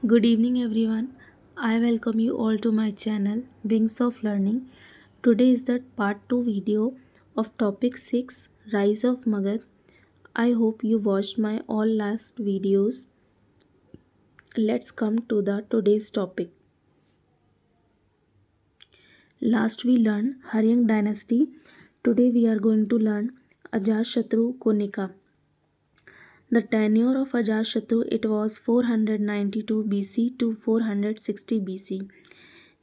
Good evening, everyone. I welcome you all to my channel Wings of Learning. Today is the part 2 video of topic 6 Rise of Magad. I hope you watched my all last videos. Let's come to the today's topic. Last we learned Haryang dynasty. Today we are going to learn Ajashatru Konika. The tenure of Ajashatru it was 492 BC to 460 BC.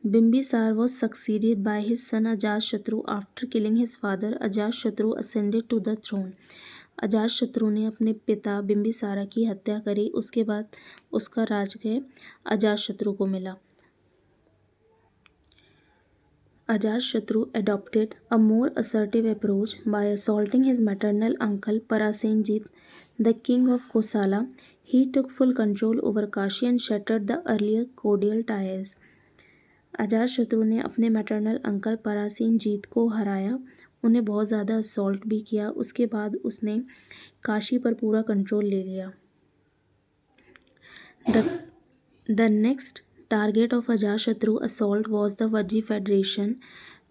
Bimbisar was succeeded by his son Ajashatru after killing his father. Ajashatru ascended to the throne. Ajatashatru ने अपने पिता बिंबिसारा की हत्या करी। उसके बाद उसका राजगृह अजातशत्रु को मिला। Ajatshatu adopted a more assertive approach by assaulting his maternal uncle Parasenjit, the king of Kosala. He took full control over Kashi and shattered the earlier cordial ties. Ajatashatru ने अपने मैटरनल अंकल परासीन जीत को हराया, उन्हें बहुत ज़्यादा असॉल्ट भी किया। उसके बाद उसने काशी पर पूरा कंट्रोल ले लिया। The next target of Ajashatru assault was the Vajji Federation.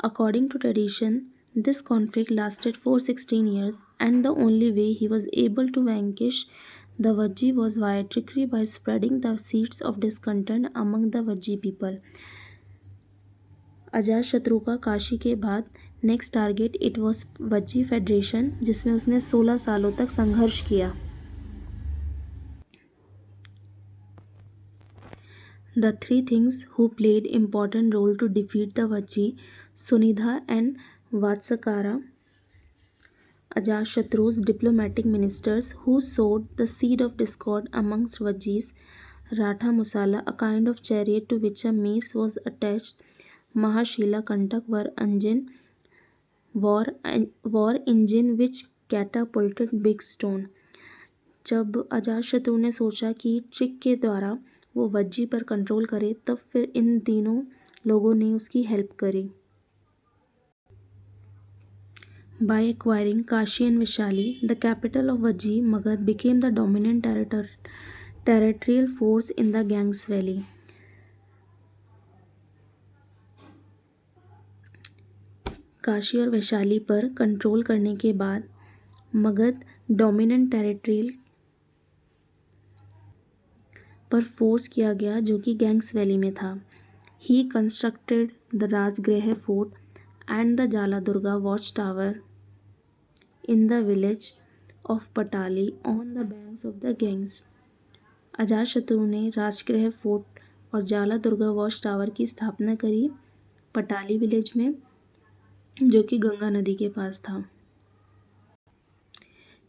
According to tradition, this conflict lasted for 16 years, and the only way he was able to vanquish the Vajji was via trickery by spreading the seeds of discontent among the Vajji people. Ajatashatru का काशी के बाद next target it was Vajji federation, जिसमें उसने 16 सालों तक संघर्ष किया। The three things who played important role to defeat the Vajji, Sunidha and Vatsakara, Ajatashatru's diplomatic ministers who sowed the seed of discord amongst Vajjis, Ratha Musala, a kind of chariot to which a mace was attached, Mahashila Kantak war engine which catapulted big stone. जब अजातशत्रु ने सोचा कि trick के द्वारा वो वज्जी पर control करे, तब फिर इन तीनों लोगों ने उसकी हेल्प करी। By acquiring Kashi and Vishali, the capital of Vajji, Magad became the dominant territorial force in the Ganges Valley. Kashi और वैशाली पर कंट्रोल करने के बाद मगध डोमिनेंट टेरिटरी पर फोर्स किया गया, जो कि गैंग्स वैली में था। He constructed the Rajgriha fort and the Jala Durga watch tower in the village of Patali on the banks of the Ganges. Ajatashatru ने राजगृह फोर्ट और जाला दुर्गा वॉच टावर की स्थापना करी पटाली विलेज में, जो कि गंगा नदी के पास था।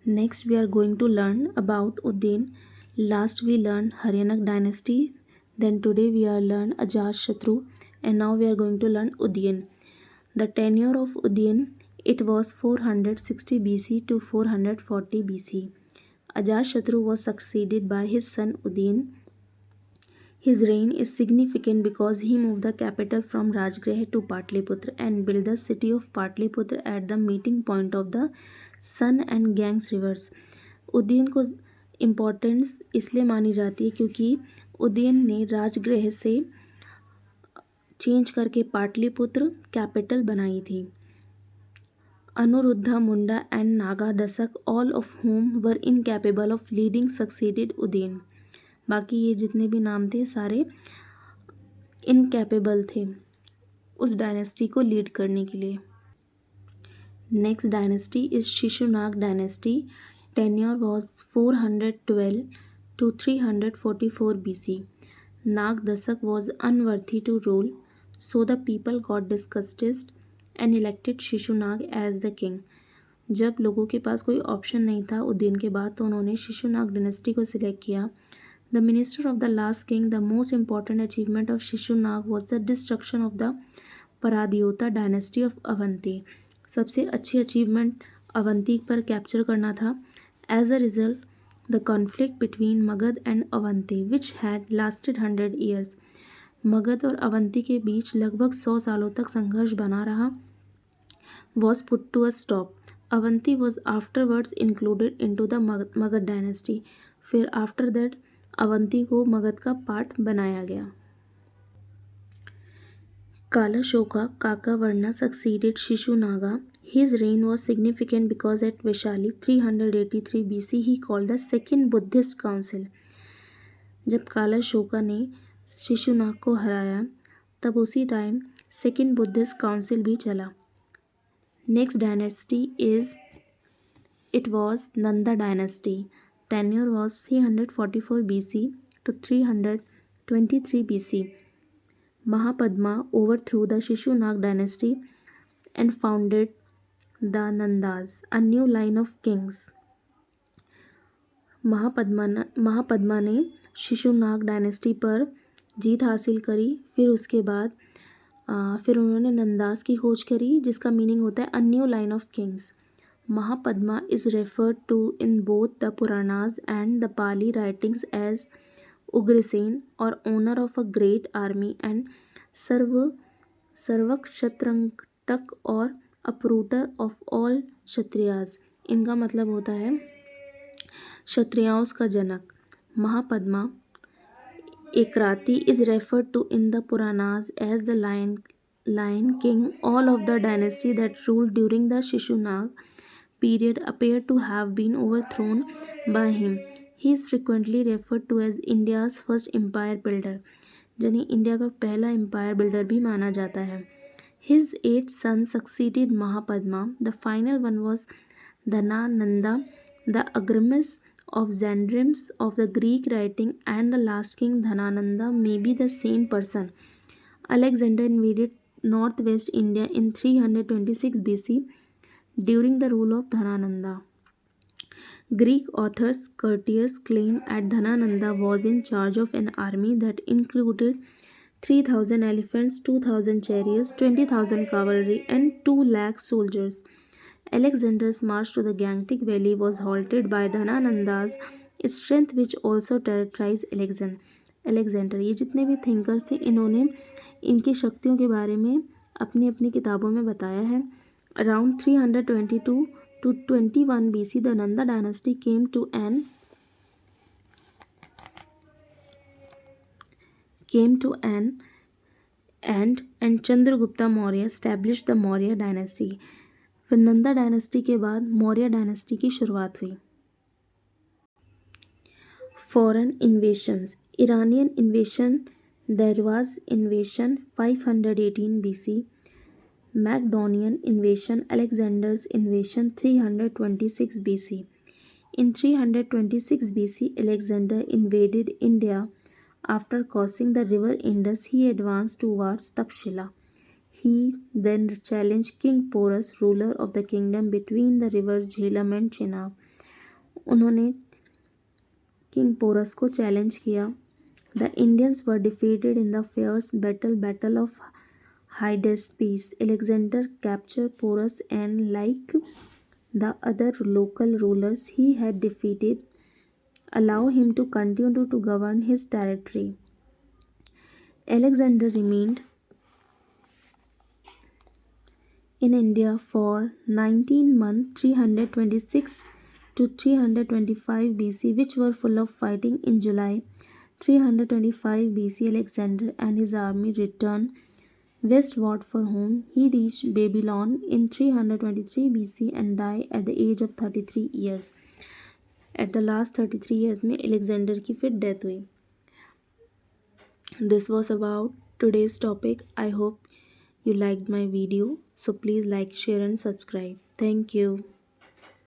Next we are going to learn about Ujjain. Last we learn Haryanka dynasty, then today we are learn Ajatashatru, and now we are going to learn Ujjain. The tenure of Ujjain it was 460 BC to 440 BC. Ajatshatu was succeeded by his son Udayan. His reign is significant because he moved the capital from Rajgriha to Patliputra and built the city of Patliputra at the meeting point of the Sun and Ganges rivers. Udayan को importance इसलिए मानी जाती है क्योंकि उदयन ने राजगृह से change करके Pataliputra capital बनाई थी। Anuruddha, Munda and Naga Dasak, all of whom were incapable of leading, succeeded Udayan. बाकी ये जितने भी नाम थे सारे इनकैपेबल थे उस डायनेस्टी को लीड करने के लिए। Next dynasty is Shishunaga dynasty. Tenure was 412 to 344 BC. Nag Dasak was unworthy to rule, so the people got disgusted and elected Shishunaga as the king. जब लोगों के पास कोई ऑप्शन नहीं था उदयन के बाद, तो उन्होंने शिशुनाग डायनेस्टी को सिलेक्ट किया। The minister of the last king, the most important achievement of Shishunaga was the destruction of the Pradyota dynasty of Avanti. सबसे अच्छी अचीवमेंट अवंती पर कैप्चर करना था। As a result the conflict between Magadha and Avanti which had lasted 100 years. Magadha और अवंती के बीच लगभग 100 सालों तक संघर्ष बना रहा। was put to a stop. Avanti was afterwards included into the Magad dynasty. फिर after that अवंती को मगध का पार्ट बनाया गया। Kalashoka Kakavarna succeeded Shishunaga. His reign was significant because at Vaishali 383 BC he called the Second Buddhist Council. जब कालाशोका ने शिशुनाग को हराया तब उसी टाइम सेकेंड बुद्धिस्ट काउंसिल भी चला। Next dynasty is it was Nanda dynasty. Tenure was 344 BC to 323 BC. Mahapadma overthrew the Shishunag dynasty and founded the Nandas, a new line of kings. Mahapadma ने Shishunaga dynasty पर जीत हासिल करी। फिर उसके बाद फिर उन्होंने नंदास की खोज करी, जिसका मीनिंग होता है a new line of kings. Mahapadma is referred to in both the Puranas and the Pali writings as Ugrasena or owner of a great army and Sarvakshatrantaka or uprooter of all Kshatriyas. इनका मतलब होता है क्षत्रियाओं का जनक। Mahapadma Ekarat is referred to in the Puranas as the lion king. All of the dynasty that ruled during the Shishunaga period appear to have been overthrown by him. He is frequently referred to as India's first empire builder, जिन्हें India का पहला empire builder भी माना जाता है। His 8 sons succeeded Mahapadma. The final one was Dhanananda, the Agrimus of Zandrims of the Greek writing, and the last king Dhanananda may be the same person. Alexander invaded northwest India in 326 BC during the rule of Dhanananda. Greek authors Curtius claimed that Dhanananda was in charge of an army that included 3,000 elephants, 2,000 chariots, 20,000 cavalry, and 2 lakh soldiers. Alexander's march to the Gangetic Valley was halted by Dhanananda's strength, which also terrorized Alexander. ये जितने भी thinkers थे, इन्होंने इनकी शक्तियों के बारे में अपनी अपनी किताबों में बताया है। Around 322 to 21 BC, the Nanda dynasty came to an end and Chandragupta Maurya established the Maurya dynasty. फिर नंदा डायनेस्टी के बाद मौर्य डायनेस्टी की शुरुआत हुई। Foreign इन्वेशंस। Iranian invasion. There was invasion 518 BC. Macedonian invasion, Alexander's invasion 326 BC. In 326 BC, Alexander invaded India. After crossing the river Indus, he advanced towards Takshila. He then challenged King Porus, ruler of the kingdom between the rivers Jhelum and Chenab. उन्होंने king porous को challenge किया। The Indians were defeated in the fierce battle of Hydaspes. Alexander captured Porus and, like the other local rulers he had defeated, allowed him to continue to govern his territory. Alexander remained in India for 19 months, 326 to 325 BC, which were full of fighting. In July 325 BC, Alexander and his army returned westward for home. He reached Babylon in 323 BC and died at the age of 33 years. At the last 33 years में Alexander की फिर death हुई. This was about today's topic. I hope you liked my video. So please like, share and subscribe. Thank you.